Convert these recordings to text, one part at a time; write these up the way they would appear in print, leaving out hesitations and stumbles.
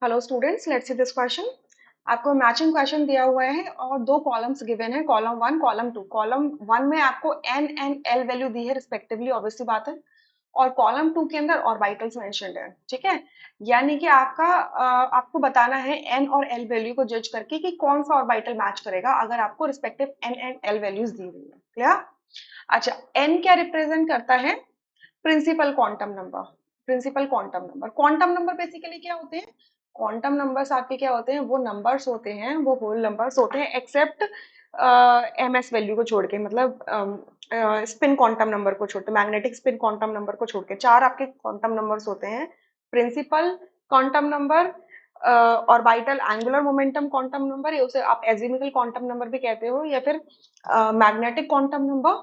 Hello students, let's see this question. आपको matching question दिया हुआ है और दो कॉलम्स गिवन है, column one column to. Column one में आपको एन एंड एल वैल्यू दी है रिस्पेक्टिवली, ऑब्वियस सी बात है। और कॉलम टू के अंदर ऑर्बिटल्स मेंशन्ड है, ठीक है। यानी कि आपको बताना है एन और एल वैल्यू को जज करके कि कौन सा ऑर्बिटल मैच करेगा, अगर आपको respective n and l values दी हुई है। क्लियर? अच्छा, एन क्या रिप्रेजेंट करता है? Principal quantum number. Principal quantum number, quantum number basically क्या होते हैं? क्वांटम नंबर्स आपके क्या होते हैं? वो नंबर्स होते हैं, वो होल नंबर्स होते हैं एक्सेप्ट एमएस वैल्यू को छोड़ के, मतलब स्पिन क्वांटम नंबर को छोड़ के, मैग्नेटिक स्पिन क्वांटम नंबर को छोड़ के चार आपके क्वांटम नंबर्स होते हैं। Principal quantum number, orbital angular momentum quantum number, या उसे आप एजीमुथल क्वांटम नंबर भी कहते हो, या फिर magnetic quantum number,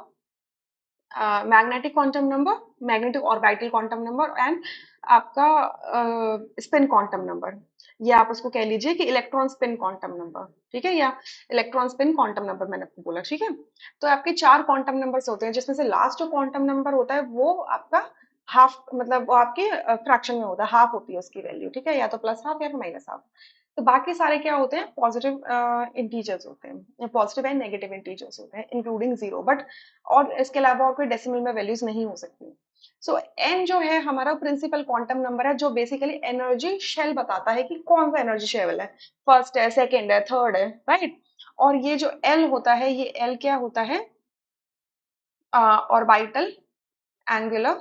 magnetic quantum number, magnetic orbital quantum number and आपका स्पिन क्वांटम नंबर। या आप उसको कह लीजिए कि इलेक्ट्रॉन स्पिन क्वांटम नंबर, ठीक है, या इलेक्ट्रॉन स्पिन क्वांटम नंबर मैंने आपको बोला, ठीक है। तो आपके चार क्वांटम नंबर्स होते हैं, जिसमें से लास्ट जो क्वांटम नंबर होता है वो आपका हाफ, मतलब वो आपके फ्रैक्शन में होता है, हाफ होती है उसकी वैल्यू, ठीक है, या तो प्लस हाफ या फिर माइनस हाफ। तो बाकी सारे क्या होते हैं? पॉजिटिव इंटीजर्स होते हैं, पॉजिटिव एंड नेगेटिव इंटीजर्स होते हैं, इंक्लूडिंग जीरो। बट और इसके अलावा और कोई डेसिमल में वैल्यूज नहीं हो सकती। सो एन जो है हमारा प्रिंसिपल क्वांटम नंबर है, जो बेसिकली एनर्जी शेल बताता है कि कौन सा एनर्जी शेल है, फर्स्ट है, सेकेंड है, थर्ड है, राइट। और ये जो एल होता है, ये एल क्या होता है? Orbital angular,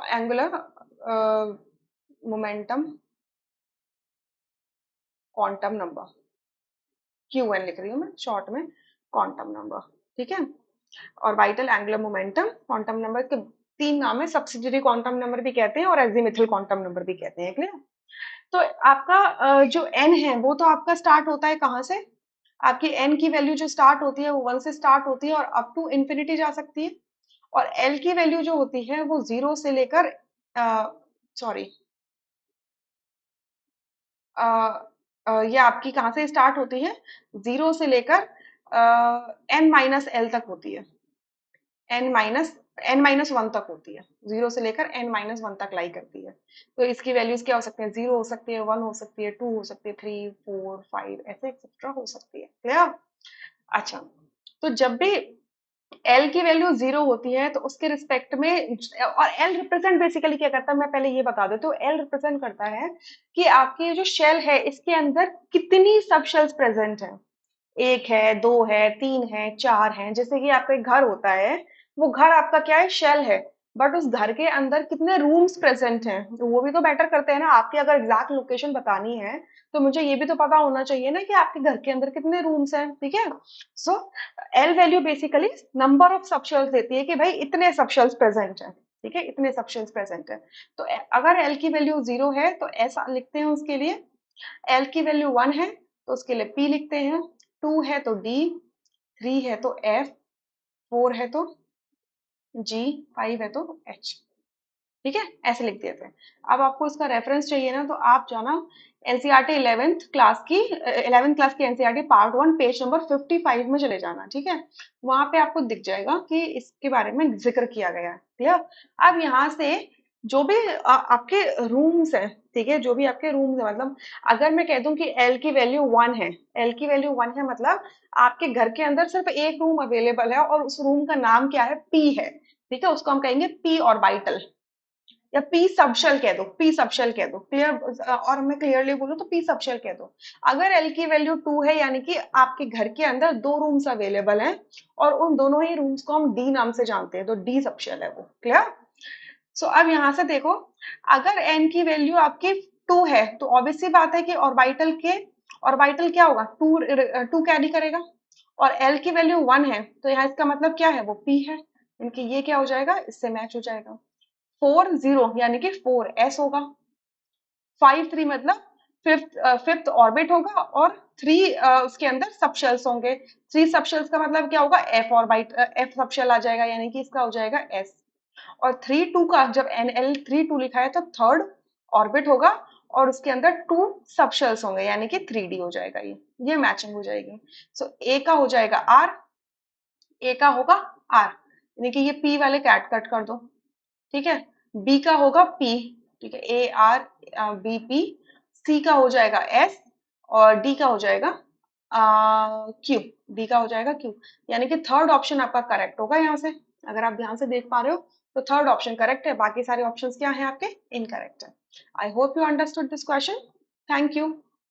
angular momentum quantum number, Q N लिख रही हूँ मैं शॉर्ट में, क्वांटम नंबर, ठीक है। Orbital angular momentum quantum number के तीन नाम है, सब्सिडियरी क्वांटम नंबर भी कहते हैं और एजीमुथल क्वांटम नंबर भी कहते हैं। क्लियर? तो आपका जो एन है वो तो आपका स्टार्ट होता है कहाँ से? आपकी एन की वैल्यू जो स्टार्ट होती है वो वन से स्टार्ट होती है और अप टू इंफिनिटी जा सकती है। और एल की वैल्यू जो होती है वो जीरो से लेकर, सॉरी, ये आपकी कहाँ से स्टार्ट होती है? जीरो से लेकर एन माइनस एल तक होती है, एन माइनस वन तक होती है, जीरो से लेकर एन माइनस वन तक लाई करती है। तो इसकी वैल्यूज क्या हो सकती है? जीरो हो सकती है, वन हो सकती है, टू हो सकती है, थ्री, फोर, फाइव, ऐसे एक्सेट्रा हो सकती है। क्लियर? अच्छा, तो जब भी एल की वैल्यू जीरो होती है तो उसके रिस्पेक्ट में, और एल रिप्रेजेंट बेसिकली क्या करता है, मैं पहले ये बता देती हूँ। एल रिप्रेजेंट करता है कि आपकी जो शेल है इसके अंदर कितनी सब शेल्स प्रेजेंट है। एक है, दो है, तीन है, चार है। जैसे कि आपका एक घर होता है, वो घर आपका क्या है? शेल है। बट उस घर के अंदर कितने रूम्स प्रेजेंट हैं, तो वो भी तो मैटर करते हैं ना। आपकी अगर एग्जैक्ट लोकेशन बतानी है तो मुझे ये भी तो पता होना चाहिए ना कि आपके घर के अंदर कितने रूम्स हैं, ठीक है। So l value basically number of subshells देती है कि भाई इतने सबशेल्स प्रेजेंट हैं, ठीक है, इतने सबशेल्स प्रेजेंट है। तो अगर एल की वैल्यू जीरो है तो ऐसा लिखते हैं उसके लिए। एल की वैल्यू वन है तो उसके लिए पी लिखते हैं, टू है तो डी, थ्री है तो एफ, फोर है तो जी, फाइव है तो एच, ठीक है। ऐसे लिख दिए थे। अब आपको इसका रेफरेंस चाहिए ना, तो आप जाना एनसीईआरटी 11th क्लास की NCERT part one page number 55 में चले जाना, ठीक है। वहां पे आपको दिख जाएगा कि इसके बारे में जिक्र किया गया है। क्लियर? अब यहाँ से जो भी आपके रूम्स हैं, ठीक है, जो भी आपके रूम्स है, मतलब अगर मैं कह दूं कि एल की वैल्यू वन है, एल की वैल्यू वन है, मतलब आपके घर के अंदर सिर्फ एक रूम अवेलेबल है और उस रूम का नाम क्या है? पी है, ठीक है। उसको हम कहेंगे पी ऑर्बिटल, या पी सबशेल कह दो, पी सबशेल कह दो। क्लियर? और मैं क्लियरली बोलूं तो पी सबशेल कह दो। अगर एल की वैल्यू टू है, यानी कि आपके घर के अंदर दो रूम्स अवेलेबल हैं और उन दोनों ही रूम्स को हम डी नाम से जानते हैं, तो डी सबशेल है वो। क्लियर? सो अब यहां से देखो, अगर एन की वैल्यू आपकी टू है तो ऑब्वियस सी बात है कि ऑर्बिटल क्या होगा? टू, टू कैरी करेगा। और एल की वैल्यू वन है तो यहाँ इसका मतलब क्या है? वो पी है, इनकी ये क्या हो जाएगा? इससे मैच हो जाएगा। फोर जीरो यानी कि फोर एस होगा। फाइव थ्री मतलब फिफ्थ फिफ्थ ऑर्बिट होगा। और थ्री उसके अंदर सबशेल्स होंगे। थ्री सबशेल्स का मतलब क्या होगा? एफ ऑर्बिट, एफ सबशेल आ जाएगा, यानी कि इसका हो जाएगा एस। और थ्री टू का जब एन एल थ्री टू लिखा है तो थर्ड ऑर्बिट होगा और उसके अंदर टू सबशेल्स होंगे, यानी कि थ्री डी हो जाएगा। ये मैचिंग हो जाएगी। सो ए का हो जाएगा आर, ए का होगा आर, यानी कि ये पी वाले कैट कट कर दो, ठीक है। बी का होगा पी, ठीक है, ए आर बी पी, सी का हो जाएगा एस और डी का हो जाएगा क्यू, डी का हो जाएगा क्यू। यानी कि थर्ड ऑप्शन आपका करेक्ट होगा यहाँ से, अगर आप ध्यान से देख पा रहे हो तो थर्ड ऑप्शन करेक्ट है, बाकी सारे ऑप्शंस क्या हैं आपके इनकरेक्ट है। I hope you understood this question. Thank you.